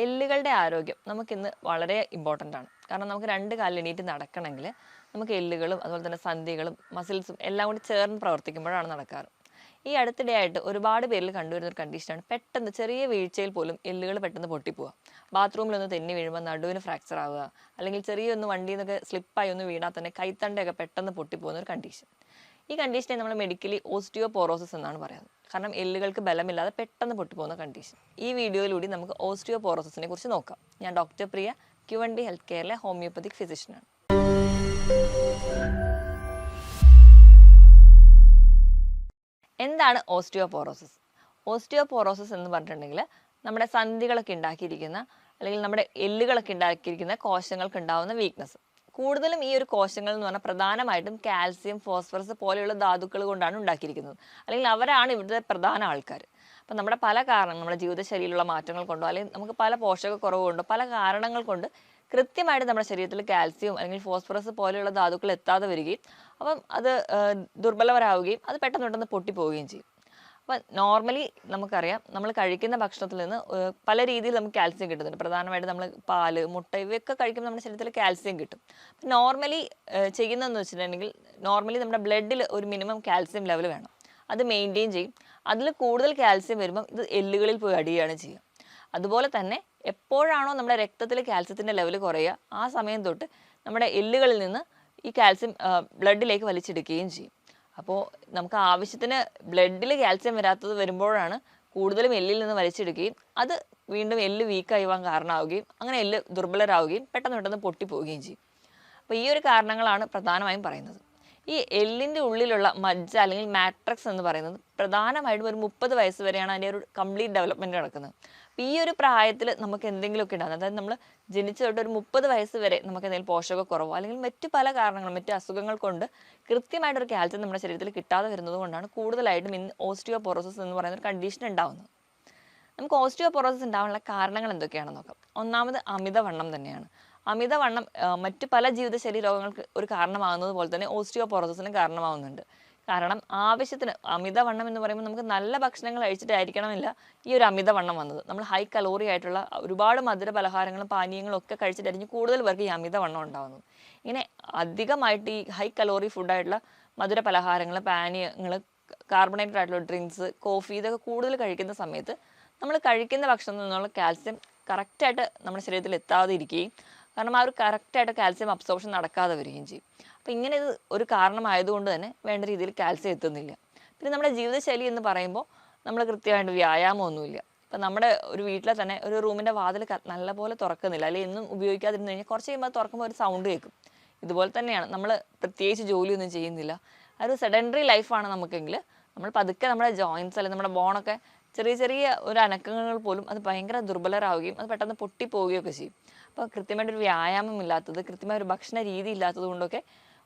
എല്ലുകളുടെ ആരോഗ്യം നമുക്കിന്ന് വളരെ ഇമ്പോർട്ടൻ്റ് ആണ്. കാരണം നമുക്ക് രണ്ട് കാലിൽ എണീറ്റ് നടക്കണമെങ്കിൽ നമുക്ക് എല്ലുകളും അതുപോലെ തന്നെ സന്ധികളും മസിൽസും എല്ലാം കൂടി ചേർന്ന് പ്രവർത്തിക്കുമ്പോഴാണ് നടക്കാറ്. ഈ അടുത്തിടെയായിട്ട് ഒരുപാട് പേരിൽ കണ്ടുവരുന്ന ഒരു കണ്ടീഷനാണ് പെട്ടെന്ന് ചെറിയ വീഴ്ചയിൽ പോലും എല്ലുകൾ പെട്ടെന്ന് പൊട്ടിപ്പോവുക. ബാത്റൂമിലൊന്ന് തെന്നി വീഴുമ്പോൾ നടുവിന് ഫ്രാക്ചർ ആവുക, അല്ലെങ്കിൽ ചെറിയൊന്ന് വണ്ടിയിൽ നിന്നൊക്കെ സ്ലിപ്പായി ഒന്ന് വീണാൽ തന്നെ കൈത്തണ്ടയൊക്കെ പെട്ടെന്ന് പൊട്ടിപ്പോകുന്ന ഒരു കണ്ടീഷൻ. ഈ കണ്ടീഷനെ നമ്മൾ മെഡിക്കലി ഓസ്റ്റിയോപോറോസിസ് എന്നാണ് പറയുന്നത്. കാരണം എല്ലുകൾക്ക് ബലമില്ലാതെ പെട്ടെന്ന് പൊട്ടിപ്പോകുന്ന കണ്ടീഷൻ. ഈ വീഡിയോയിലൂടെ നമുക്ക് ഓസ്റ്റിയോപോറോസിസിനെ കുറിച്ച് നോക്കാം. ഞാൻ ഡോക്ടർ പ്രിയ, Q&D ഹെൽത്ത് കെയറിലെ ഹോമിയോപ്പതിക് ഫിസിഷ്യനാണ്. എന്താണ് ഓസ്റ്റിയോപോറോസിസ്? ഓസ്റ്റിയോപോറോസിസ് എന്ന് പറഞ്ഞിട്ടുണ്ടെങ്കിൽ നമ്മുടെ സന്ധികളൊക്കെ ഉണ്ടാക്കിയിരിക്കുന്ന അല്ലെങ്കിൽ നമ്മുടെ എല്ലുകളൊക്കെ ഉണ്ടാക്കിയിരിക്കുന്ന കോശങ്ങൾക്ക് ഉണ്ടാവുന്ന വീക്ക്നസ്. കൂടുതലും ഈ ഒരു കോശങ്ങൾ എന്ന് പറഞ്ഞാൽ പ്രധാനമായിട്ടും കാൽസ്യം, ഫോസ്ഫറസ് പോലെയുള്ള ധാതുക്കൾ കൊണ്ടാണ് ഉണ്ടാക്കിയിരിക്കുന്നത്. അല്ലെങ്കിൽ അവരാണ് ഇവിടുത്തെ പ്രധാന ആൾക്കാർ. അപ്പം നമ്മുടെ പല കാരണം നമ്മുടെ ജീവിതശൈലിയിലുള്ള മാറ്റങ്ങൾ കൊണ്ടോ അല്ലെങ്കിൽ നമുക്ക് പല പോഷകക്കുറവ് കൊണ്ടോ പല കാരണങ്ങൾ കൊണ്ട് കൃത്യമായിട്ട് നമ്മുടെ ശരീരത്തിൽ കാൽസ്യം അല്ലെങ്കിൽ ഫോസ്ഫറസ് പോലെയുള്ള ധാതുക്കൾ എത്താതെ വരികയും അപ്പം അത് ദുർബലവരാവുകയും അത് പെട്ടെന്ന് പൊട്ടിപ്പോവുകയും ചെയ്യും. അപ്പം നോർമലി നമുക്കറിയാം, നമ്മൾ കഴിക്കുന്ന ഭക്ഷണത്തിൽ നിന്ന് പല രീതിയിൽ നമുക്ക് കാൽസ്യം കിട്ടുന്നുണ്ട്. പ്രധാനമായിട്ട് നമ്മൾ പാല്, മുട്ട ഇവയൊക്കെ കഴിക്കുമ്പോൾ നമ്മുടെ ശരീരത്തിൽ കാൽസ്യം കിട്ടും. അപ്പം നോർമലി ചെയ്യുന്നതെന്ന് വെച്ചിട്ടുണ്ടെങ്കിൽ നോർമലി നമ്മുടെ ബ്ലഡിൽ ഒരു മിനിമം കാൽസ്യം ലെവൽ വേണം. അത് മെയിൻറ്റെയിൻ ചെയ്യും. അതിൽ കൂടുതൽ കാൽസ്യം വരുമ്പം ഇത് എല്ലുകളിൽ പോയി അടിയുകയാണ് ചെയ്യുക. അതുപോലെ തന്നെ എപ്പോഴാണോ നമ്മുടെ രക്തത്തിൽ കാൽസ്യത്തിൻ്റെ ലെവൽ കുറയുക, ആ സമയം തൊട്ട് നമ്മുടെ എല്ലുകളിൽ നിന്ന് ഈ കാൽസ്യം ബ്ലഡിലേക്ക് വലിച്ചെടുക്കുകയും ചെയ്യും. അപ്പോൾ നമുക്ക് ആവശ്യത്തിന് ബ്ലഡിൽ കാൽസ്യം വരാത്തത് വരുമ്പോഴാണ് കൂടുതലും എല്ലിൽ നിന്ന് വലിച്ചെടുക്കുകയും അത് വീണ്ടും എല്ല് വീക്കായിവാൻ കാരണമാവുകയും അങ്ങനെ എല്ല് ദുർബലരാവുകയും പെട്ടെന്ന് പൊട്ടിപ്പോവുകയും ചെയ്യും. അപ്പോൾ ഈ ഒരു കാരണങ്ങളാണ് പ്രധാനമായും പറയുന്നത്. ഈ എല്ലിൻ്റെ ഉള്ളിലുള്ള മജ്ജ അല്ലെങ്കിൽ മാട്രിക്സ് എന്ന് പറയുന്നത് പ്രധാനമായിട്ടും ഒരു 30 വയസ്സ് വരെയാണ് അതിൻ്റെ ഒരു കംപ്ലീറ്റ് ഡെവലപ്മെൻറ്റ് നടക്കുന്നത്. അപ്പോൾ ഈ ഒരു പ്രായത്തിൽ നമുക്ക് എന്തെങ്കിലുമൊക്കെ ഉണ്ടാകുന്നത്, അതായത് നമ്മൾ ജനിച്ചു തൊട്ട് ഒരു 30 വയസ്സ് വരെ നമുക്ക് എന്തെങ്കിലും പോഷകക്കുറവോ അല്ലെങ്കിൽ മറ്റു പല കാരണങ്ങളും മറ്റു അസുഖങ്ങൾ കൊണ്ട് കൃത്യമായിട്ടൊരു കാൽസ്യം നമ്മുടെ ശരീരത്തിൽ കിട്ടാതെ വരുന്നത് കൊണ്ടാണ് കൂടുതലായിട്ടും ഇന്ന് ഓസ്റ്റിയോപോറോസിസ് എന്ന് പറയുന്ന ഒരു കണ്ടീഷൻ ഉണ്ടാകുന്നത്. നമുക്ക് ഓസ്റ്റിയോപോറോസിസ് ഉണ്ടാവാനുള്ള കാരണങ്ങൾ എന്തൊക്കെയാണെന്ന് നോക്കാം. ഒന്നാമത് അമിതവണ്ണം തന്നെയാണ്. അമിതവണ്ണം മറ്റു പല ജീവിതശൈലി രോഗങ്ങൾക്ക് ഒരു കാരണമാകുന്നത് പോലെ തന്നെ ഓസ്റ്റിയോപോറോസിസിന് കാരണമാകുന്നുണ്ട്. കാരണം ആവശ്യത്തിന് അമിതവണ്ണം എന്ന് പറയുമ്പോൾ നമുക്ക് നല്ല ഭക്ഷണങ്ങൾ കഴിച്ചിട്ടായിരിക്കണമില്ല ഈ ഒരു അമിതവണ്ണം വന്നത്. നമ്മൾ ഹൈ കലോറി ആയിട്ടുള്ള ഒരുപാട് മധുര പലഹാരങ്ങളും പാനീയങ്ങളും ഒക്കെ കഴിച്ചിട്ടായിരിക്കും കൂടുതൽ പേർക്ക് ഈ അമിതവണ്ണം ഉണ്ടാകുന്നത്. ഇങ്ങനെ അധികമായിട്ട് ഈ ഹൈ കലോറി ഫുഡായിട്ടുള്ള മധുര പലഹാരങ്ങൾ, പാനീയങ്ങൾ, കാർബണേറ്റഡ് ആയിട്ടുള്ള ഡ്രിങ്ക്സ്, കോഫി ഇതൊക്കെ കൂടുതൽ കഴിക്കുന്ന സമയത്ത് നമ്മൾ കഴിക്കുന്ന ഭക്ഷണത്തിൽ നിന്നുള്ള കാൽസ്യം കറക്റ്റായിട്ട് നമ്മുടെ ശരീരത്തിൽ എത്താതെ ഇരിക്കുകയും കാരണം ആ ഒരു കറക്റ്റായിട്ട് കാൽസ്യം അബ്സോർപ്ഷൻ നടക്കാതെ വരികയും ചെയ്യും. അപ്പോൾ ഇങ്ങനെ ഇത് ഒരു കാരണമായതുകൊണ്ട് തന്നെ വേണ്ട രീതിയിൽ കാൽസ്യം എത്തുന്നില്ല. പിന്നെ നമ്മുടെ ജീവിതശൈലി എന്ന് പറയുമ്പോൾ നമ്മൾ കൃത്യമായിട്ട് വ്യായാമമൊന്നുമില്ല. ഇപ്പം നമ്മുടെ ഒരു വീട്ടിലെ തന്നെ ഒരു റൂമിൻ്റെ വാതിൽ നല്ലപോലെ തുറക്കുന്നില്ല, അല്ലെങ്കിൽ എന്നും ഉപയോഗിക്കാതിരുന്ന് കഴിഞ്ഞാൽ കുറച്ച് കഴിയുമ്പോൾ തുറക്കുമ്പോൾ ഒരു സൗണ്ട് കേൾക്കും. ഇതുപോലെ തന്നെയാണ് നമ്മൾ പ്രത്യേകിച്ച് ജോലിയൊന്നും ചെയ്യുന്നില്ല, ആ ഒരു സെഡൻഡറി ലൈഫാണ് നമുക്കെങ്കിൽ നമ്മൾ പതുക്കെ നമ്മുടെ ജോയിൻസ് അല്ലെങ്കിൽ നമ്മുടെ ബോണൊക്കെ ചെറിയ ഒരു അനക്കങ്ങൾ പോലും അത് ഭയങ്കര ദുർബലരാവുകയും അത് പെട്ടെന്ന് പൊട്ടിപ്പോവുകയൊക്കെ ചെയ്യും. അപ്പോൾ കൃത്യമായിട്ടൊരു വ്യായാമം ഇല്ലാത്തത്, കൃത്യമായ ഒരു ഭക്ഷണ രീതി ഇല്ലാത്തത് കൊണ്ടൊക്കെ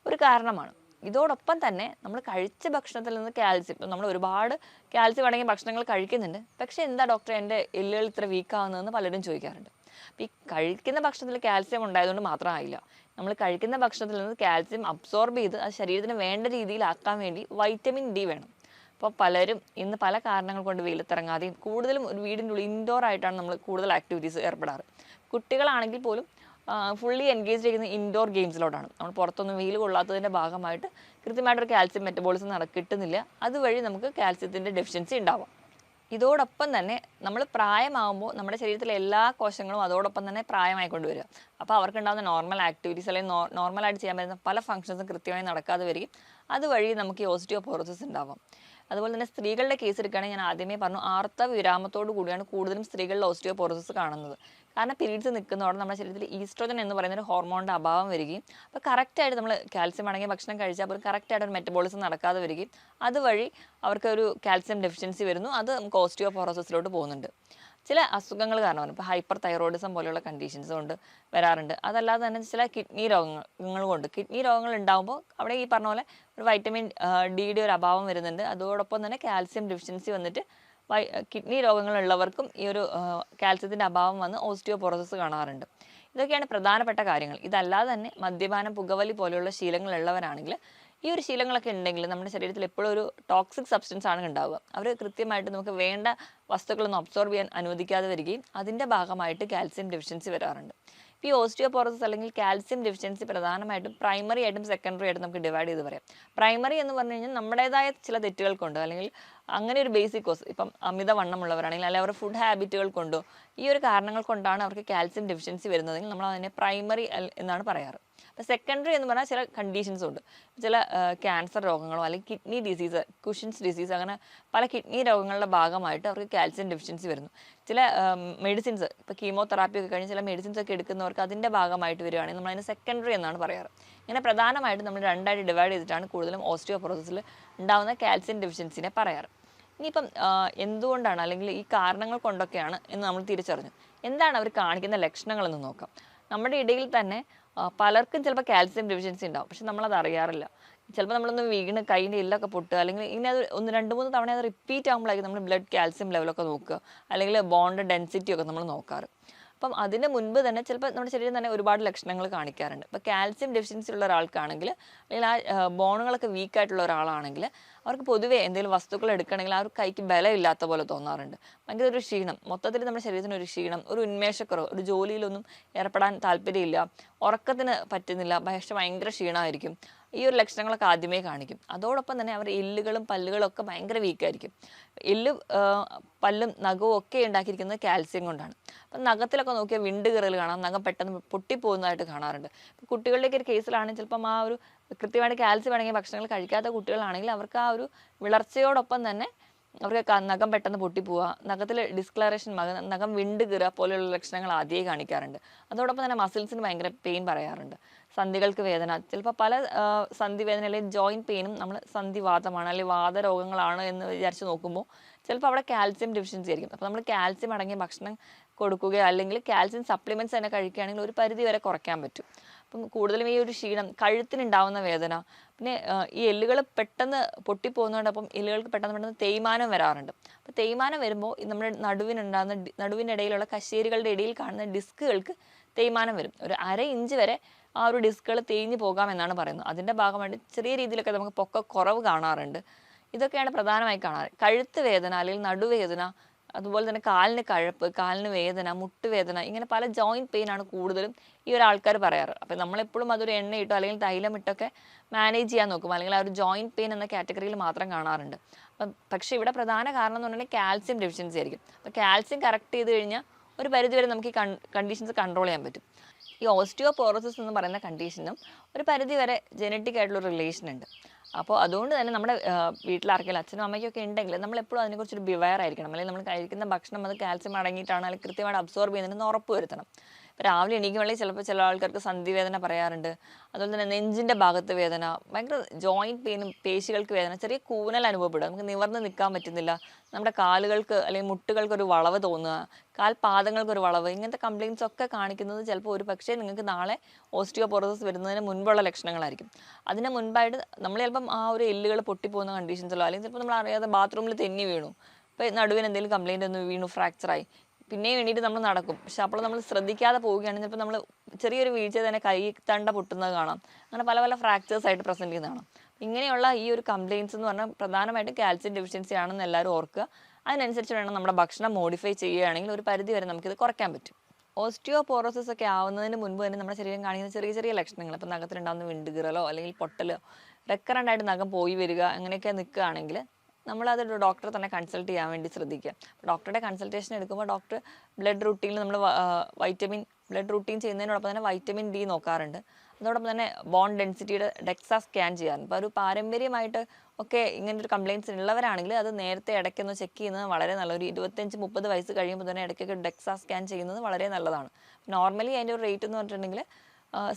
ഒരു കാരണമാണ്. ഇതോടൊപ്പം തന്നെ നമ്മൾ കഴിച്ച ഭക്ഷണത്തിൽ നിന്ന് കാൽസ്യം, ഇപ്പം നമ്മൾ ഒരുപാട് കാൽസ്യം അടങ്ങിയ ഭക്ഷണങ്ങൾ കഴിക്കുന്നുണ്ട്, പക്ഷേ എന്താ ഡോക്ടറെ എൻ്റെ എല്ലുകൾ ഇത്ര വീക്കാവുന്നതെന്ന് പലരും ചോദിക്കാറുണ്ട്. അപ്പോൾ ഈ കഴിക്കുന്ന ഭക്ഷണത്തിൽ കാൽസ്യം ഉണ്ടായതുകൊണ്ട് മാത്രമായില്ല. നമ്മൾ കഴിക്കുന്ന ഭക്ഷണത്തിൽ നിന്ന് കാൽസ്യം അബ്സോർബ് ചെയ്ത് അത് ശരീരത്തിന് വേണ്ട രീതിയിലാക്കാൻ വേണ്ടി വൈറ്റമിൻ ഡി വേണം. അപ്പോൾ പലരും ഇന്ന് പല കാരണങ്ങൾ കൊണ്ട് വെയിലത്തിറങ്ങാതെയും കൂടുതലും ഒരു വീടിൻ്റെ ഉള്ളിൽ ഇൻഡോർ ആയിട്ടാണ് നമ്മൾ കൂടുതൽ ആക്ടിവിറ്റീസ് ഏർപ്പെടാറ്. കുട്ടികളാണെങ്കിൽ പോലും ഫുള്ളി എൻഗേജ് ചെയ്യുന്ന ഇൻഡോർ ഗെയിംസിലോട്ടാണ്. നമ്മൾ പുറത്തൊന്നും വെയിൽ കൊള്ളാത്തതിൻ്റെ ഭാഗമായിട്ട് കൃത്യമായിട്ടൊരു കാൽസ്യം മെറ്റബോളിസം കിട്ടുന്നില്ല. അതുവഴി നമുക്ക് കാൽസ്യത്തിൻ്റെ ഡെഫിഷ്യൻസി ഉണ്ടാവാം. ഇതോടൊപ്പം തന്നെ നമ്മൾ പ്രായമാകുമ്പോൾ നമ്മുടെ ശരീരത്തിലെ എല്ലാ കോശങ്ങളും അതോടൊപ്പം തന്നെ പ്രായമായിക്കൊണ്ട് വരിക. അപ്പോൾ അവർക്കുണ്ടാകുന്ന നോർമൽ ആക്ടിവിറ്റീസ് അല്ലെങ്കിൽ നോർമലായിട്ട് ചെയ്യാൻ പറ്റുന്ന പല ഫംഗ്ഷൻസും കൃത്യമായി നടക്കാതെ വരികയും അതുവഴി നമുക്ക് ഈ ഓസ്റ്റിയോപോറോസിസ് ഉണ്ടാവാം. അതുപോലെ തന്നെ സ്ത്രീകളുടെ കേസ് എടുക്കുകയാണെങ്കിൽ ഞാൻ ആദ്യമേ പറഞ്ഞു, ആർത്തവ വിരാമത്തോടു കൂടിയാണ് കൂടുതലും സ്ത്രീകളിൽ ഓസ്റ്റിയോപോറോസിസ് കാണുന്നത്. കാരണം പീരീഡ്സ് നിൽക്കുന്നതോടെ നമ്മുടെ ശരീരത്തിൽ ഈസ്ട്രോജൻ എന്ന് പറയുന്ന ഒരു ഹോർമോണിൻ്റെ അഭാവം വരികയും അപ്പോൾ കറക്റ്റായിട്ട് നമ്മൾ കാൽസ്യം അടങ്ങിയ ഭക്ഷണം കഴിച്ചാൽ പോലും കറക്റ്റായിട്ട് ഒരു മെറ്റബോളിസം നടക്കാതെ വരികയും അതുവഴി അവർക്കൊരു കാൽസ്യം ഡെഫിഷ്യൻസി വരുന്നു. അത് നമുക്ക് ഓസ്റ്റിയോപോറോസിസിലോട്ട് പോകുന്നുണ്ട്. ചില അസുഖങ്ങൾ കാരണമാണ്, ഇപ്പോൾ ഹൈപ്പർ തൈറോയിഡിസം പോലെയുള്ള കണ്ടീഷൻസ് കൊണ്ട് വരാറുണ്ട്. അതല്ലാതെ തന്നെ ചില കിഡ്നി രോഗങ്ങൾ കൊണ്ട് കിഡ്നി രോഗങ്ങൾ ഉണ്ടാകുമ്പോൾ അവിടെ ഈ പറഞ്ഞ പോലെ ഒരു വൈറ്റമിൻ ഡിയുടെ ഒരു അഭാവം വരുന്നുണ്ട്. അതോടൊപ്പം തന്നെ കാൽസ്യം ഡെഫിഷ്യൻസി വന്നിട്ട് കിഡ്നി രോഗങ്ങളുള്ളവർക്കും ഈ ഒരു കാൽസ്യത്തിൻ്റെ അഭാവം വന്ന് ഓസ്റ്റിയോപോറോസിസ് കാണാറുണ്ട്. ഇതൊക്കെയാണ് പ്രധാനപ്പെട്ട കാര്യങ്ങൾ. ഇതല്ലാതെ തന്നെ മദ്യപാനം, പുകവലി പോലെയുള്ള ശീലങ്ങളുള്ളവരാണെങ്കിൽ ഈ ഒരു ശീലങ്ങളൊക്കെ ഉണ്ടെങ്കിൽ നമ്മുടെ ശരീരത്തിൽ എപ്പോഴും ഒരു ടോക്സിക് സബ്സ്റ്റൻസ് ആണ് ഉണ്ടാവുക. അവർ കൃത്യമായിട്ട് നമുക്ക് വേണ്ട വസ്തുക്കളൊന്നും അബ്സോർബ് ചെയ്യാൻ അനുവദിക്കാതെ വരികയും അതിൻ്റെ ഭാഗമായിട്ട് കാൽസ്യം ഡെഫിഷ്യൻസി വരാറുണ്ട്. ഇപ്പോൾ ഈ ഓസ്റ്റിയോപോറോസിസ് അല്ലെങ്കിൽ കാൽസ്യം ഡെഫിഷ്യൻസി പ്രധാനമായിട്ടും പ്രൈമറി ആയിട്ടും സെക്കൻഡറി ആയിട്ടും നമുക്ക് ഡിവൈഡ് ചെയ്ത് പറയാം. പ്രൈമറി എന്ന് പറഞ്ഞു കഴിഞ്ഞാൽ നമ്മുടേതായ ചില തെറ്റുകൾ കൊണ്ട് അല്ലെങ്കിൽ അങ്ങനെ ഒരു ബേസിക് കോസ്, ഇപ്പം അമിതവണ്ണമുള്ളവരാണെങ്കിൽ അല്ലെങ്കിൽ അവരുടെ ഫുഡ് ഹാബിറ്റുകൾ കൊണ്ടോ ഈ ഒരു കാരണങ്ങൾ കൊണ്ടാണ് അവർക്ക് കാൽസ്യം ഡെഫിഷ്യൻസി വരുന്നതെങ്കിൽ നമ്മൾ അതിനെ പ്രൈമറി എന്നാണ് പറയാറ്. അപ്പോൾ സെക്കൻഡറി എന്ന് പറഞ്ഞാൽ ചില കണ്ടീഷൻസും ഉണ്ട്. ചില ക്യാൻസർ രോഗങ്ങളോ അല്ലെങ്കിൽ കിഡ്നി ഡിസീസ്, കുഷൻസ് ഡിസീസ്, അങ്ങനെ പല കിഡ്നി രോഗങ്ങളുടെ ഭാഗമായിട്ട് അവർക്ക് കാൽസ്യം ഡെഫിഷ്യൻസി വരുന്നു. ചില മെഡിസിൻസ്, ഇപ്പോൾ കീമോതെറാപ്പി ഒക്കെ കഴിഞ്ഞ് ചില മെഡിസിൻസ് ഒക്കെ എടുക്കുന്നവർക്ക് അതിൻ്റെ ഭാഗമായിട്ട് വരികയാണെങ്കിൽ നമ്മൾ അതിന് സെക്കൻഡറി എന്നാണ് പറയാറ്. ഇങ്ങനെ പ്രധാനമായിട്ടും നമ്മൾ രണ്ടായിട്ട് ഡിവൈഡ് ചെയ്തിട്ടാണ് കൂടുതലും ഓസ്റ്റിയോപൊറോസിസിൽ ഉണ്ടാകുന്ന കാൽസ്യം ഡെഫിഷ്യൻസിനെ പറയാറ്. ഇനിയിപ്പം എന്തുകൊണ്ടാണ് അല്ലെങ്കിൽ ഈ കാരണങ്ങൾ കൊണ്ടൊക്കെയാണ് എന്ന് നമ്മൾ തിരിച്ചറിഞ്ഞു. എന്താണ് അവർ കാണിക്കുന്ന ലക്ഷണങ്ങളെന്ന് നോക്കാം. നമ്മുടെ ഇടയിൽ തന്നെ പലർക്കും ചിലപ്പോൾ കാൽസ്യം ഡെഫിഷ്യൻസി ഉണ്ടാവും, പക്ഷെ നമ്മളത് അറിയാറില്ല. ചിലപ്പോൾ നമ്മളൊന്ന് വീണ് കൈൻ്റെ എല്ലൊക്കെ പൊട്ടുക, അല്ലെങ്കിൽ ഇങ്ങനെ അത് 1-2-3 തവണ അത് റിപ്പീറ്റ് ആകുമ്പോഴായിരിക്കും നമ്മൾ ബ്ലഡ് കാൽസ്യം ലെവലൊക്കെ നോക്കുക, അല്ലെങ്കിൽ ബോണ്ട് ഡെൻസിറ്റി ഒക്കെ നമ്മൾ നോക്കാറ്. അപ്പം അതിന് മുൻപ് തന്നെ ചിലപ്പോൾ നമ്മുടെ ശരീരം തന്നെ ഒരുപാട് ലക്ഷണങ്ങൾ കാണിക്കാറുണ്ട്. ഇപ്പോൾ കാൽസ്യം ഡെഫിഷ്യൻസി ഉള്ള ഒരാൾക്കാണെങ്കിൽ അല്ലെങ്കിൽ ആ ബോണുകളൊക്കെ വീക്കായിട്ടുള്ള ഒരാളാണെങ്കിൽ അവർക്ക് പൊതുവേ എന്തെങ്കിലും വസ്തുക്കൾ എടുക്കണമെങ്കിൽ ആ ഒരു കൈക്ക് ബലമില്ലാത്ത പോലെ തോന്നാറുണ്ട്. ഭയങ്കര ഒരു ക്ഷീണം, മൊത്തത്തിൽ നമ്മുടെ ശരീരത്തിന് ഒരു ക്ഷീണം, ഒരു ഉന്മേഷക്കുറവ്, ഒരു ജോലിയിലൊന്നും ഏർപ്പെടാൻ താല്പര്യമില്ല, ഉറക്കത്തിന് പറ്റുന്നില്ല, പക്ഷേ ഭയങ്കര ക്ഷീണമായിരിക്കും. ഈ ഒരു ലക്ഷണങ്ങളൊക്കെ ആദ്യമേ കാണിക്കും. അതോടൊപ്പം തന്നെ അവരുടെ എല്ലുകളും പല്ലുകളും ഒക്കെ ഭയങ്കര വീക്കായിരിക്കും. എല്ല് പല്ലും നഖവും ഒക്കെ ഉണ്ടാക്കിയിരിക്കുന്നത് കാൽസ്യം കൊണ്ടാണ്. അപ്പം നഖത്തിലൊക്കെ നോക്കിയാൽ വിണ്ട് കീറൽ കാണാം, നഖം പെട്ടെന്ന് പൊട്ടിപ്പോകുന്നതായിട്ട് കാണാറുണ്ട്. കുട്ടികളുടെയൊക്കെ ഒരു കേസിലാണെങ്കിൽ ചിലപ്പം ആ ഒരു കൃത്യമായിട്ട് കാൽസ്യം അടങ്ങിയ ഭക്ഷണങ്ങൾ കഴിക്കാത്ത കുട്ടികളാണെങ്കിൽ അവർക്ക് ആ ഒരു വിളർച്ചയോടൊപ്പം തന്നെ അവർക്ക് നഖം പെട്ടെന്ന് പൊട്ടിപ്പോവുക, നഖത്തിൽ ഡിസ്കളറേഷൻ, നഖം വിണ്ട് കീറുക പോലെയുള്ള ലക്ഷണങ്ങൾ ആദ്യമേ കാണിക്കാറുണ്ട്. അതോടൊപ്പം തന്നെ മസിൽസിന് ഭയങ്കര പെയിൻ പറയാറുണ്ട്. സന്ധികൾക്ക് വേദന, ചിലപ്പോൾ പല സന്ധി വേദന അല്ലെങ്കിൽ ജോയിൻറ്റ് പെയിനും നമ്മൾ സന്ധിവാതമാണ് അല്ലെങ്കിൽ വാതരോഗങ്ങളാണ് എന്ന് വിചാരിച്ച് നോക്കുമ്പോൾ ചിലപ്പോൾ അവിടെ കാൽസ്യം ഡെഫിഷ്യൻസി ആയിരിക്കും. അപ്പോൾ നമ്മൾ കാൽസ്യം അടങ്ങിയ ഭക്ഷണം കൊടുക്കുകയോ അല്ലെങ്കിൽ കാൽസ്യം സപ്ലിമെൻറ്റ്സ് തന്നെ കഴിക്കുകയാണെങ്കിൽ ഒരു പരിധി വരെ കുറയ്ക്കാൻ പറ്റും. അപ്പം കൂടുതലും ഈ ഒരു ക്ഷീണം, കഴുത്തിനുണ്ടാവുന്ന വേദന, പിന്നെ ഈ എല്ലുകൾ പെട്ടെന്ന് പൊട്ടിപ്പോകുന്നതോടൊപ്പം എല്ലുകൾക്ക് പെട്ടെന്ന് തേയ്മാനം വരാറുണ്ട്. അപ്പോൾ തേയ്മാനം വരുമ്പോൾ നമ്മുടെ നടുവിൻ്റെ ഇടയിലുള്ള കശേരുകളുടെ ഇടയിൽ കാണുന്ന ഡിസ്കുകൾക്ക് തേയ്മാനം വരും. ഒരു 1/2 ഇഞ്ച് വരെ ആ ഒരു ഡിസ്കുകൾ തേഞ്ഞു പോകാമെന്നാണ് പറയുന്നത്. അതിൻ്റെ ഭാഗമായിട്ട് ചെറിയ രീതിയിലൊക്കെ നമുക്ക് പൊക്കക്കുറവ് കാണാറുണ്ട്. ഇതൊക്കെയാണ് പ്രധാനമായി കാണാറ്. കഴുത്ത് വേദന അല്ലെങ്കിൽ നടുവേദന, അതുപോലെ തന്നെ കാലിന് കഴപ്പ്, കാലിന് വേദന, മുട്ടുവേദന, ഇങ്ങനെ പല ജോയിൻറ്റ് പെയിൻ ആണ് കൂടുതലും ഈ ഒരു ആൾക്കാർ പറയാറ്. അപ്പം നമ്മളെപ്പോഴും അതൊരു എണ്ണയിട്ടോ അല്ലെങ്കിൽ തൈലമിട്ടൊക്കെ മാനേജ് ചെയ്യാൻ നോക്കും, അല്ലെങ്കിൽ ആ ഒരു ജോയിൻറ്റ് പെയിൻ എന്ന കാറ്റഗറിയിൽ മാത്രം കാണാറുണ്ട്. പക്ഷേ ഇവിടെ പ്രധാന കാരണം എന്ന് പറഞ്ഞാൽ കാൽസ്യം ഡെഫിഷ്യൻസി ആയിരിക്കും. അപ്പോൾ കാൽസ്യം കറക്റ്റ് ചെയ്ത് കഴിഞ്ഞാൽ ഒരു പരിധിവരെ നമുക്ക് ഈ കണ്ടീഷൻസ് കൺട്രോൾ ചെയ്യാൻ പറ്റും. ഈ ഓസ്റ്റിയോപോറോസിസ് എന്ന് പറയുന്ന കണ്ടീഷനും ഒരു പരിധി വരെ ജനറ്റിക് ആയിട്ടുള്ള റിലേഷൻ ഉണ്ട്. അപ്പോൾ അതുകൊണ്ട് തന്നെ നമ്മുടെ വീട്ടിൽ ആർക്കെങ്കിലും അച്ഛനും അമ്മയ്ക്കൊക്കെ ഉണ്ടെങ്കിൽ നമ്മളെപ്പോഴും അതിനെക്കുറിച്ചൊരു ബിവെയർ ആയിരിക്കണം. അല്ലെങ്കിൽ നമ്മൾ കഴിക്കുന്ന ഭക്ഷണം അത് കാൽസ്യം അടങ്ങിയിട്ടാണ് അല്ലെങ്കിൽ കൃത്യമായിട്ട് അബ്സോർബ് ചെയ്യുന്നതെന്ന് ഉറപ്പ് വരുത്തണം. ഇപ്പോൾ രാവിലെ എണീക്കുമ്പോഴേ ചിലപ്പോൾ ചില ആൾക്കാർക്ക് സന്ധിവേദന പറയാറുണ്ട്. അതുപോലെ തന്നെ നെഞ്ചിൻ്റെ ഭാഗത്ത് വേദന, ഭയങ്കര ജോയിൻറ്റ് പെയിനും, പേശികൾക്ക് വേദന, ചെറിയ കൂനൽ അനുഭവപ്പെടുക, നമുക്ക് നിവർന്ന് നിൽക്കാൻ പറ്റുന്നില്ല, നമ്മുടെ കാലുകൾക്ക് അല്ലെങ്കിൽ മുട്ടുകൾക്കൊരു വളവ് തോന്നുക, കാൽപാദങ്ങൾക്കൊരു വളവ്, ഇങ്ങനത്തെ കംപ്ലയിൻസ് ഒക്കെ കാണിക്കുന്നത് ചിലപ്പോൾ ഒരു പക്ഷേ നിങ്ങൾക്ക് നാളെ ഓസ്റ്റിയോപോറോസിസ് വരുന്നതിന് മുൻപുള്ള ലക്ഷണങ്ങളായിരിക്കും. അതിന് മുൻപായിട്ട് നമ്മൾ ചിലപ്പം ആ ഒരു എല്ലുകൾ പൊട്ടിപ്പോകുന്ന കണ്ടീഷൻസല്ലോ, അല്ലെങ്കിൽ ചിലപ്പോൾ നമ്മൾ അറിയാതെ ബാത്റൂമിൽ തെന്നി വീണു, ഇപ്പോൾ നടുവിന് എന്തെങ്കിലും കംപ്ലയിൻ്റ് ഒന്ന് വീണു, ഫ്രാക്ചറായി, പിന്നെയും വേണ്ടിയിട്ട് നമ്മൾ നടക്കും. പക്ഷെ അപ്പോൾ നമ്മൾ ശ്രദ്ധിക്കാതെ പോവുകയാണെങ്കിൽ ചിലപ്പോൾ നമ്മൾ ചെറിയൊരു വീഴ്ച തന്നെ കൈ തണ്ട പൊട്ടുന്നത് കാണാം. അങ്ങനെ പല പല ഫ്രാക്ചേഴ്സ് ആയിട്ട് പ്രസൻറ്റ് ചെയ്യുന്നത് കാണാം. ഇങ്ങനെയുള്ള ഈ ഒരു കംപ്ലയിൻസ് എന്ന് പറഞ്ഞാൽ പ്രധാനമായിട്ടും കാൽസ്യം ഡെഫിഷ്യൻസി ആണെന്ന് എല്ലാവരും ഓർക്കുക. അതിനനുസരിച്ച് വേണം നമ്മുടെ ഭക്ഷണം മോഡിഫൈ ചെയ്യുകയാണെങ്കിൽ ഒരു പരിധി വരെ നമുക്കിത് കുറയ്ക്കാൻ പറ്റും. ഓസ്റ്റിയോപോറോസിസ് ഒക്കെ ആവുന്നതിന് മുൻപ് തന്നെ നമ്മുടെ ശരീരം കാണിക്കുന്ന ചെറിയ ചെറിയ ലക്ഷണങ്ങൾ, ഇപ്പോൾ നഖത്തിലുണ്ടാകുന്ന വിണ്ടുകീറലോ അല്ലെങ്കിൽ പൊട്ടലോ, റെക്കറൻ്റ് ആയിട്ട് നഖം പോയി വരിക, അങ്ങനെയൊക്കെ നിൽക്കുകയാണെങ്കിൽ നമ്മളത് ഡോക്ടറെ തന്നെ കൺസൾട്ട് ചെയ്യാൻ വേണ്ടി ശ്രദ്ധിക്കുക. ഡോക്ടറുടെ കൺസൾട്ടേഷൻ എടുക്കുമ്പോൾ ഡോക്ടർ ബ്ലഡ് റൂട്ടീനിൽ നമ്മൾ ബ്ലഡ് റൂട്ടീൻ ചെയ്യുന്നതിനോടൊപ്പം തന്നെ വൈറ്റമിൻ ഡി നോക്കാറുണ്ട്. അതോടൊപ്പം തന്നെ ബോൺ ഡെൻസിറ്റിയുടെ ഡെക്സാ സ്കാൻ ചെയ്യാറുണ്ട്. അപ്പോൾ ഒരു പാരമ്പര്യമായിട്ട് ഒക്കെ ഇങ്ങനെ ഒരു കംപ്ലയിൻറ്റ്സ് ഉള്ളവരാണെങ്കിൽ അത് നേരത്തെ ഇടയ്ക്കൊന്ന് ചെക്ക് ചെയ്യുന്നത് വളരെ നല്ല, ഒരു 25-30 വയസ്സ് കഴിയുമ്പോൾ തന്നെ ഇടയ്ക്കൊക്കെ ഡെക്സാ സ്കാൻ ചെയ്യുന്നത് വളരെ നല്ലതാണ്. നോർമലി അതിൻ്റെ ഒരു റേറ്റ് എന്ന് പറഞ്ഞിട്ടുണ്ടെങ്കിൽ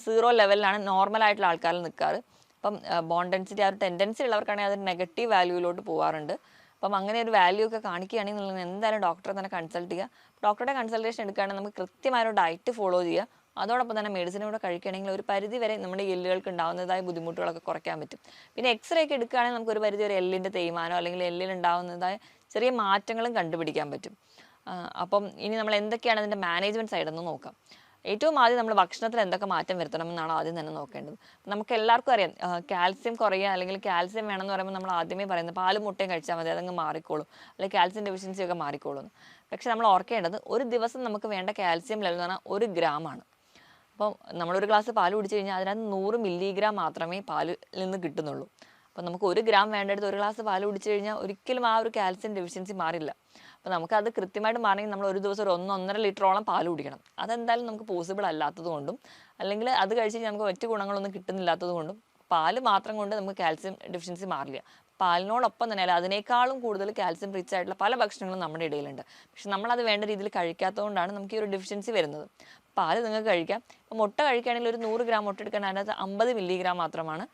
0 ലെവലിലാണ് നോർമലായിട്ടുള്ള ആൾക്കാരിൽ നിൽക്കാറ്. അപ്പം ബോൺ ഡെൻസിറ്റി ആ ഒരു ടെൻഡൻസി ഉള്ളവർക്കാണെങ്കിൽ അത് നെഗറ്റീവ് വാല്യൂയിലോട്ട് പോകാറുണ്ട്. അപ്പം അങ്ങനെ ഒരു വാല്യൂ ഒക്കെ കാണിക്കുകയാണെങ്കിൽ നിങ്ങൾ എന്തായാലും ഡോക്ടറെ തന്നെ കൺസൾട്ട് ചെയ്യുക. ഡോക്ടറുടെ കൺസൾട്ടേഷൻ എടുക്കുകയാണെങ്കിൽ നമുക്ക് കൃത്യമായ ഒരു ഡയറ്റ് ഫോളോ ചെയ്യുക. അതോടൊപ്പം തന്നെ മെഡിസിൻ കൂടെ കഴിക്കുകയാണെങ്കിൽ ഒരു പരിധി വരെ നമ്മുടെ എല്ലുകൾക്ക് ഉണ്ടാകുന്നതായ ബുദ്ധിമുട്ടുകളൊക്കെ കുറയ്ക്കാൻ പറ്റും. പിന്നെ എക്സ്റേ ഒക്കെ എടുക്കുകയാണെങ്കിൽ നമുക്ക് ഒരു പരിധി വരെ എല്ലിൻ്റെ തേയ്മാനോ അല്ലെങ്കിൽ എല്ലിലുണ്ടാകുന്നതായ ചെറിയ മാറ്റങ്ങളും കണ്ടുപിടിക്കാൻ പറ്റും. അപ്പം ഇനി നമ്മൾ എന്തൊക്കെയാണ് അതിൻ്റെ മാനേജ്മെൻറ്റ് സൈഡെന്ന് നോക്കാം. ഏറ്റവും ആദ്യം നമ്മൾ ഭക്ഷണത്തിൽ എന്തൊക്കെ മാറ്റം വരുത്തണം എന്നാണ് ആദ്യം തന്നെ നോക്കേണ്ടത്. നമുക്ക് എല്ലാവർക്കും അറിയാം കാൽസ്യം കുറയുക അല്ലെങ്കിൽ കാൽസ്യം വേണമെന്ന് പറയുമ്പോൾ നമ്മൾ ആദ്യമേ പറയുന്നത് പാലും മുട്ടയും കഴിച്ചാൽ മതി, അതങ്ങ് മാറിക്കോളും, അല്ലെങ്കിൽ കാൽസ്യം ഡെഫിഷ്യൻസി ഒക്കെ മാറിക്കോളും. പക്ഷെ നമ്മൾ ഓർക്കേണ്ടത് ഒരു ദിവസം നമുക്ക് വേണ്ട കാൽസ്യം ലെവൽ എന്ന് പറഞ്ഞാൽ 1 ഗ്രാമാണ്. അപ്പം നമ്മളൊരു ഗ്ലാസ് പാൽ കുടിച്ചു കഴിഞ്ഞാൽ അതിനകത്ത് 100 മില്ലിഗ്രാം മാത്രമേ പാലിൽ നിന്ന് കിട്ടുന്നുള്ളൂ. അപ്പം നമുക്ക് 1 ഗ്രാം വേണ്ടടുത്ത് 1 ഗ്ലാസ് പാൽ കുടിച്ചു കഴിഞ്ഞാൽ ഒരിക്കലും ആ ഒരു കാൽസ്യം ഡെഫിഷ്യൻസി മാറില്ല. അപ്പോൾ നമുക്കത് കൃത്യമായിട്ട് മാറണമെങ്കിൽ നമ്മൾ ഒരു ദിവസം ഒരു 1-1.5 ലിറ്ററോളം പാൽ കുടിക്കണം. അതെന്തായാലും നമുക്ക് പോസിബിൾ അല്ലാത്തത് കൊണ്ടും അല്ലെങ്കിൽ അത് കഴിച്ച് കഴിഞ്ഞാൽ നമുക്ക് മറ്റു ഗുണങ്ങളൊന്നും കിട്ടുന്നില്ലാത്തത് കൊണ്ടും പാല് മാത്രം കൊണ്ട് നമുക്ക് കാൽസ്യം ഡെഫിഷ്യൻസി മാറില്ല. പാലിനോടൊപ്പം തന്നെ അല്ല അതിനേക്കാളും കൂടുതൽ കാൽസ്യം റിച്ച് ആയിട്ടുള്ള പല ഭക്ഷണങ്ങളും നമ്മുടെ ഇടയിലുണ്ട്. പക്ഷെ നമ്മളത് വേണ്ട രീതിയിൽ കഴിക്കാത്തതുകൊണ്ടാണ് നമുക്ക് ഈ ഒരു ഡെഫിഷ്യൻസി വരുന്നത്. പാല് നിങ്ങൾക്ക് കഴിക്കാം. ഇപ്പോൾ മുട്ട കഴിക്കുകയാണെങ്കിൽ ഒരു 100 ഗ്രാം മുട്ട എടുക്കാൻ അതിനകത്ത് 50 മില്ലിഗ്രാം മാത്രമാണ്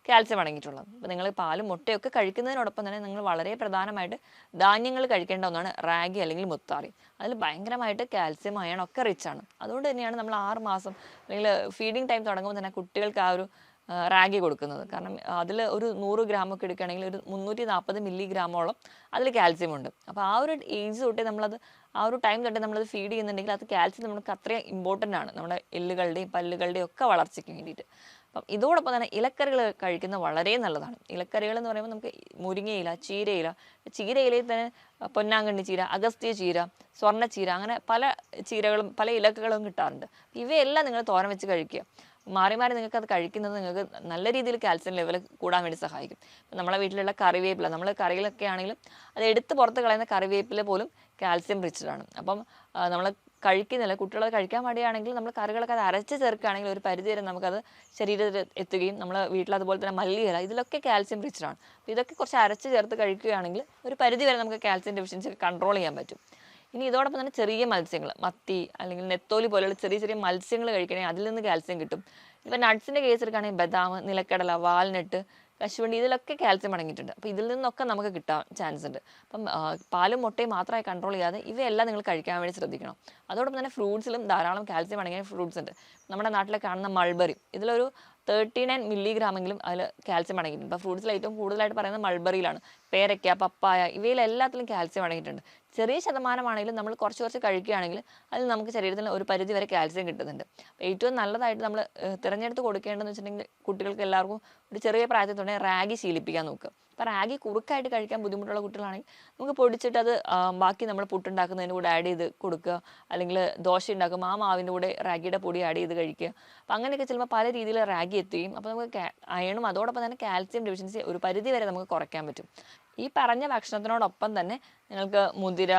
കാൽസ്യം അടങ്ങിയിട്ടുള്ളത്. അപ്പോൾ നിങ്ങൾ പാലും മുട്ടയൊക്കെ കഴിക്കുന്നതിനോടൊപ്പം തന്നെ നിങ്ങൾ വളരെ പ്രധാനമായിട്ട് ധാന്യങ്ങൾ കഴിക്കേണ്ട ഒന്നാണ് റാഗി അല്ലെങ്കിൽ മുത്താറി. അതിൽ ഭയങ്കരമായിട്ട് കാൽസ്യം അയൺ ഒക്കെ റിച്ച് ആണ്. അതുകൊണ്ട് തന്നെയാണ് നമ്മൾ 6 മാസം അല്ലെങ്കിൽ ഫീഡിങ് ടൈം തുടങ്ങുമ്പോൾ തന്നെ കുട്ടികൾക്ക് ആ ഒരു റാഗി കൊടുക്കുന്നത്. കാരണം അതിൽ ഒരു 100 ഗ്രാമൊക്കെ എടുക്കുകയാണെങ്കിൽ ഒരു 340 മില്ലിഗ്രാമോളം അതിൽ കാൽസ്യം ഉണ്ട്. അപ്പോൾ ആ ഒരു ഏജ് തൊട്ടേ നമ്മളത് ആ ഒരു ടൈം തൊട്ടേ നമ്മളത് ഫീഡ് ചെയ്യുന്നുണ്ടെങ്കിൽ അത് കാൽസ്യം നമുക്ക് അത്രയും ഇമ്പോർട്ടൻ്റ് ആണ് നമ്മുടെ എല്ലുകളുടെയും പല്ലുകളുടെയും ഒക്കെ വളർച്ചയ്ക്ക് വേണ്ടിയിട്ട്. അപ്പം ഇതോടൊപ്പം തന്നെ ഇലക്കറികൾ കഴിക്കുന്നത് വളരെ നല്ലതാണ്. ഇലക്കറികൾ എന്ന് പറയുമ്പോൾ നമുക്ക് മുരിങ്ങയില, ചീരയിലയിൽ തന്നെ പൊന്നാങ്കണ്ണി ചീര, അഗസ്ത്യ ചീര, സ്വർണ്ണച്ചീര, അങ്ങനെ പല ചീരകളും പല ഇലക്കകളും കിട്ടാറുണ്ട്. ഇവയെല്ലാം നിങ്ങൾ തോരൻ വെച്ച് കഴിക്കുക. മാറി മാറി നിങ്ങൾക്ക് അത് കഴിക്കുന്നത് നിങ്ങൾക്ക് നല്ല രീതിയിൽ കാൽസ്യം ലെവൽ കൂടാൻ വേണ്ടി സഹായിക്കും. നമ്മളെ വീട്ടിലുള്ള കറിവേപ്പില, നമ്മൾ കറികളൊക്കെ ആണെങ്കിലും അത് എടുത്ത് പുറത്ത് കളയുന്ന കറിവേപ്പില പോലും കാൽസ്യം റിച്ച്ഡ് ആണ്. അപ്പം നമ്മൾ കഴിക്കുന്നില്ല, കുട്ടികളത് കഴിക്കാൻ മടിയാണെങ്കിൽ നമ്മൾ കറികളൊക്കെ അത് അരച്ച് ചേർക്കുകയാണെങ്കിൽ ഒരു പരിധി വരെ നമുക്കത് ശരീരത്തിൽ എത്തുകയും നമ്മൾ വീട്ടിൽ അതുപോലെ തന്നെ മല്ലിയില ഇതിലൊക്കെ കാൽസ്യം റിച്ച്ഡ് ആണ്. അപ്പോൾ ഇതൊക്കെ കുറച്ച് അരച്ച് ചേർത്ത് കഴിക്കുകയാണെങ്കിൽ ഒരു പരിധി വരെ നമുക്ക് കാൽസ്യം ഡെഫിഷ്യൻസി കൺട്രോൾ ചെയ്യാൻ പറ്റും. ഇനി ഇതോടൊപ്പം തന്നെ ചെറിയ മത്സ്യങ്ങൾ, മത്തി അല്ലെങ്കിൽ നെത്തോലി പോലെയുള്ള ചെറിയ ചെറിയ മത്സ്യങ്ങൾ കഴിക്കണമെങ്കിൽ അതിൽ നിന്ന് കാൽസ്യം കിട്ടും. ഇപ്പം നട്ട്സിൻ്റെ കേസ് എടുക്കുകയാണെങ്കിൽ ബദാം, നിലക്കടല, വാൽനട്ട്, കശുവണ്ടി ഇതിലൊക്കെ കാൽസ്യം അടങ്ങിയിട്ടുണ്ട്. അപ്പോൾ ഇതിൽ നിന്നൊക്കെ നമുക്ക് കിട്ടാൻ ചാൻസ് ഉണ്ട്. അപ്പം പാലും മുട്ടയും മാത്രമായി കൺട്രോൾ ചെയ്യാതെ ഇവയെല്ലാം നിങ്ങൾ കഴിക്കാൻ വേണ്ടി ശ്രദ്ധിക്കണം. അതോടൊപ്പം തന്നെ ഫ്രൂട്ട്സിലും ധാരാളം കാൽസ്യം അടങ്ങിയ ഫ്രൂട്ട്സ് ഉണ്ട്. നമ്മുടെ നാട്ടിലെ കാണുന്ന മൾബറി, ഇതിലൊരു 39 മില്ലിഗ്രാമെങ്കിലും അതിൽ കാൽസ്യം അടങ്ങിയിട്ടുണ്ട്. ഇപ്പോൾ ഫ്രൂട്ട്സിൽ ഏറ്റവും കൂടുതലായിട്ട് പറയുന്നത് മൾബറിയിലാണ്. പേരയ്ക്ക, പപ്പായ ഇവയിലെല്ലാത്തിലും കാൽസ്യം അടങ്ങിയിട്ടുണ്ട്. ചെറിയ ശതമാനമാണെങ്കിലും നമ്മൾ കുറച്ച് കഴിക്കുകയാണെങ്കിൽ അതിൽ നമുക്ക് ശരീരത്തിൽ ഒരു പരിധി വരെ കാൽസ്യം കിട്ടുന്നുണ്ട്. അപ്പോൾ ഏറ്റവും നല്ലതായിട്ട് നമ്മൾ തിരഞ്ഞെടുത്ത് കൊടുക്കേണ്ടതെന്ന് വെച്ചിട്ടുണ്ടെങ്കിൽ കുട്ടികൾക്ക് എല്ലാവർക്കും ഒരു ചെറിയ പ്രായത്തിൽ തന്നെ റാഗി ശീലിപ്പിക്കാൻ നോക്കുക. അപ്പോൾ റാഗി കുറുക്കായിട്ട് കഴിക്കാൻ ബുദ്ധിമുട്ടുള്ള കുട്ടികളാണെങ്കിൽ നമുക്ക് പൊടിച്ചിട്ട് അത് ബാക്കി നമ്മൾ പുട്ടുണ്ടാക്കുന്നതിൻ്റെ കൂടെ ആഡ് ചെയ്ത് കൊടുക്കുക, അല്ലെങ്കിൽ ദോശ ഉണ്ടാക്കുമ്പോൾ ആ മാവിൻ്റെ കൂടെ റാഗിയുടെ പൊടി ആഡ് ചെയ്ത് കഴിക്കുക. അപ്പോൾ അങ്ങനെയൊക്കെ ചിലപ്പോൾ പല രീതിയിൽ റാഗി എത്തുകയും അപ്പോൾ നമുക്ക് അയണും അതോടൊപ്പം തന്നെ കാൽസ്യം ഡെഫിഷ്യൻസി ഒരു പരിധി വരെ നമുക്ക് കുറയ്ക്കാൻ പറ്റും. ഈ പറഞ്ഞ ഭക്ഷണത്തിനോടൊപ്പം തന്നെ നിങ്ങൾക്ക് മുതിര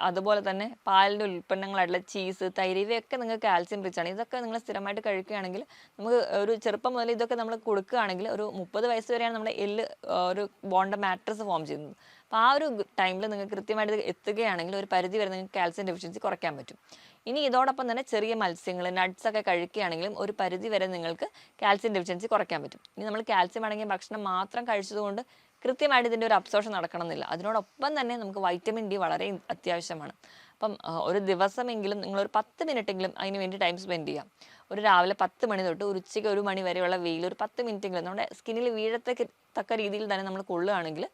അതുപോലെ തന്നെ പാലിൻ്റെ ഉൽപ്പന്നങ്ങളായിട്ടുള്ള ചീസ്, തൈര് ഇവയൊക്കെ നിങ്ങൾക്ക് കാൽസ്യം റിച്ച് ആണ്. ഇതൊക്കെ നിങ്ങൾ സ്ഥിരമായിട്ട് കഴിക്കുകയാണെങ്കിൽ നമുക്ക് ഒരു ചെറുപ്പം മുതൽ ഇതൊക്കെ നമ്മൾ കൊടുക്കുകയാണെങ്കിൽ ഒരു 30 വയസ്സ് വരെയാണ് നമ്മുടെ എല്ല് ഒരു ബോണ്ട് മാട്രസ് ഫോം ചെയ്യുന്നത്. അപ്പോൾ ആ ഒരു ടൈമിൽ നിങ്ങൾക്ക് കൃത്യമായിട്ട് എത്തുകയാണെങ്കിൽ ഒരു പരിധി വരെ നിങ്ങൾക്ക് കാൽസ്യം ഡെഫിഷ്യൻസി കുറയ്ക്കാൻ പറ്റും. ഇനി ഇതോടൊപ്പം തന്നെ ചെറിയ മത്സ്യങ്ങൾ, നട്ട്സ് ഒക്കെ കഴിക്കുകയാണെങ്കിലും ഒരു പരിധി വരെ നിങ്ങൾക്ക് കാൽസ്യം ഡെഫിഷ്യൻസി കുറയ്ക്കാൻ പറ്റും. ഇനി നമ്മൾ കാൽസ്യം അടങ്ങിയ ഭക്ഷണം മാത്രം കഴിച്ചതുകൊണ്ട് കൃത്യമായിട്ട് ഇതിൻ്റെ ഒരു അബ്സോർഷൻ നടക്കണമെന്നില്ല. അതിനോടൊപ്പം തന്നെ നമുക്ക് വൈറ്റമിൻ ഡി വളരെ അത്യാവശ്യമാണ്. അപ്പം ഒരു ദിവസമെങ്കിലും നിങ്ങളൊരു 10 മിനിറ്റെങ്കിലും അതിന് വേണ്ടി ടൈം സ്പെൻഡ് ചെയ്യാം. ഒരു രാവിലെ 10 മണി തൊട്ട് ഒരു ഉച്ചയ്ക്ക് 1 മണി വരെയുള്ള വെയിൽ ഒരു 10 മിനിറ്റെങ്കിലും നമ്മുടെ സ്കിന്നിൽ വീഴത്തക്ക രീതിയിൽ തന്നെ നമ്മൾ കൊള്ളുകയാണെങ്കിൽ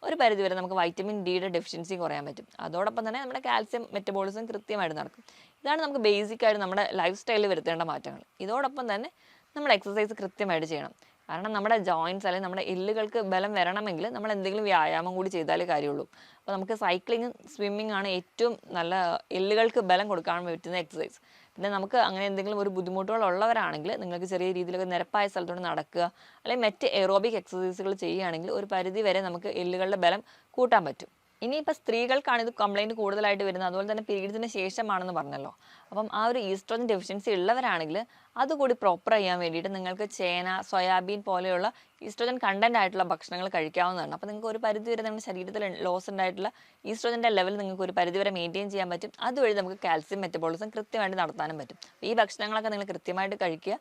ഒരു പരിധി വരെ നമുക്ക് വൈറ്റമിൻ ഡിയുടെ ഡെഫിഷ്യൻസി കുറയാൻ പറ്റും. അതോടൊപ്പം തന്നെ നമ്മുടെ കാൽസ്യം മെറ്റബോളിസം കൃത്യമായിട്ട് നടക്കും. ഇതാണ് നമുക്ക് ബേസിക്കായിട്ട് നമ്മുടെ ലൈഫ് സ്റ്റൈലിൽ വരുത്തേണ്ട മാറ്റങ്ങൾ. ഇതോടൊപ്പം തന്നെ നമ്മൾ എക്സസൈസ് കൃത്യമായിട്ട് ചെയ്യണം. കാരണം നമ്മുടെ ജോയിൻറ്റ്സ് അല്ലെങ്കിൽ നമ്മുടെ എല്ലുകൾക്ക് ബലം വരണമെങ്കിൽ നമ്മൾ എന്തെങ്കിലും വ്യായാമം കൂടി ചെയ്താലേ കാര്യമുള്ളൂ. അപ്പോൾ നമുക്ക് സൈക്ലിങ്ങും സ്വിമ്മിങ് ആണ് ഏറ്റവും നല്ല എല്ലുകൾക്ക് ബലം കൊടുക്കാൻ പറ്റുന്ന എക്സസൈസ്. പിന്നെ നമുക്ക് അങ്ങനെ എന്തെങ്കിലും ഒരു ബുദ്ധിമുട്ടുകളുള്ളവരാണെങ്കിൽ നിങ്ങൾക്ക് ചെറിയ രീതിയിലൊക്കെ നിരപ്പായ സ്ഥലത്തോട്ട് നടക്കുക അല്ലെങ്കിൽ മറ്റ് എറോബിക് എക്സസൈസുകൾ ചെയ്യുകയാണെങ്കിൽ ഒരു പരിധി വരെ നമുക്ക് എല്ലുകളുടെ ബലം കൂട്ടാൻ പറ്റും. ഇനിയിപ്പോൾ സ്ത്രീകൾക്കാണ് ഇത് കംപ്ലൈൻറ്റ് കൂടുതലായിട്ട് വരുന്നത്, അതുപോലെ തന്നെ പീരീഡ്സിന് ശേഷമാണെന്ന് പറഞ്ഞല്ലോ. അപ്പം ആ ഒരു ഈസ്ട്രോജൻ ഡെഫിഷ്യൻസി ഉള്ളവരാണെങ്കിൽ അതുകൂടി പ്രോപ്പർ ചെയ്യാൻ വേണ്ടിയിട്ട് നിങ്ങൾക്ക് ചേന, സോയാബീൻ പോലെയുള്ള ഈസ്ട്രോജൻ കണ്ടന്റ് ആയിട്ടുള്ള ഭക്ഷണങ്ങൾ കഴിക്കാവുന്നതാണ്. അപ്പോൾ നിങ്ങൾക്ക് ഒരു പരിധി വരെ നിങ്ങളുടെ ശരീരത്തിൽ ലോസ് ഉണ്ടായിട്ടുള്ള ഈസ്ട്രോജൻ്റെ ലെവൽ നിങ്ങൾക്ക് ഒരു പരിധി വരെ മെയിൻറ്റെയിൻ ചെയ്യാൻ പറ്റും. അതുവഴി നമുക്ക് കാൽസ്യം മെറ്റബോളിസം കൃത്യമായിട്ട് നടത്താനും പറ്റും. ഈ ഭക്ഷണങ്ങളൊക്കെ നിങ്ങൾ കൃത്യമായിട്ട് കഴിക്കുക,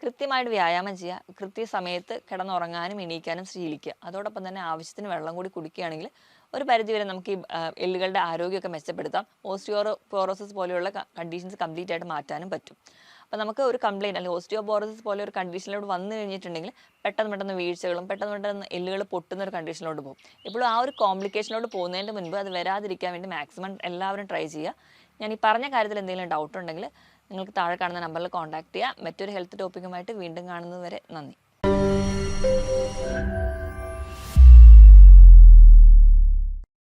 കൃത്യമായിട്ട് വ്യായാമം ചെയ്യുക, കൃത്യസമയത്ത് കിടന്നുറങ്ങാനും എണീക്കാനും ശീലിക്കുക. അതോടൊപ്പം തന്നെ ആവശ്യത്തിന് വെള്ളം കൂടി കുടിക്കുകയാണെങ്കിൽ ഒരു പരിധി വരെ നമുക്ക് ഈ എല്ലുകളുടെ ആരോഗ്യമൊക്കെ മെച്ചപ്പെടുത്താം. ഓസ്റ്റിയോപോറോസിസ് പോലെയുള്ള കണ്ടീഷൻസ് കംപ്ലീറ്റ് ആയിട്ട് മാറ്റാനും പറ്റും. അപ്പോൾ നമുക്ക് ഒരു കംപ്ലയിൻറ്റ് അല്ലെങ്കിൽ ഓസ്റ്റിയോപോറോസിസ് പോലെ ഒരു കണ്ടീഷനിലോട്ട് വന്നു കഴിഞ്ഞിട്ടുണ്ടെങ്കിൽ പെട്ടെന്ന് വീഴ്ചകളും പെട്ടെന്ന് എല്ലുകൾ പൊട്ടുന്ന ഒരു കണ്ടീഷനിലോട്ട് പോകും. ഇപ്പോഴും ആ ഒരു കോംപ്ലിക്കേഷനിലോട്ട് പോകുന്നതിന് മുൻപ് അത് വരാതിരിക്കാൻ വേണ്ടി മാക്സിമം എല്ലാവരും ട്രൈ ചെയ്യുക. ഞാൻ ഈ പറഞ്ഞ കാര്യത്തിൽ എന്തെങ്കിലും ഡൗട്ട് ഉണ്ടെങ്കിൽ നിങ്ങൾക്ക് താഴെ കാണുന്ന നമ്പറിൽ കോൺടാക്ട് ചെയ്യുക. മറ്റൊരു ഹെൽത്ത് ടോപ്പിക്കുമായിട്ട് വീണ്ടും കാണുന്നത് വരെ നന്ദി.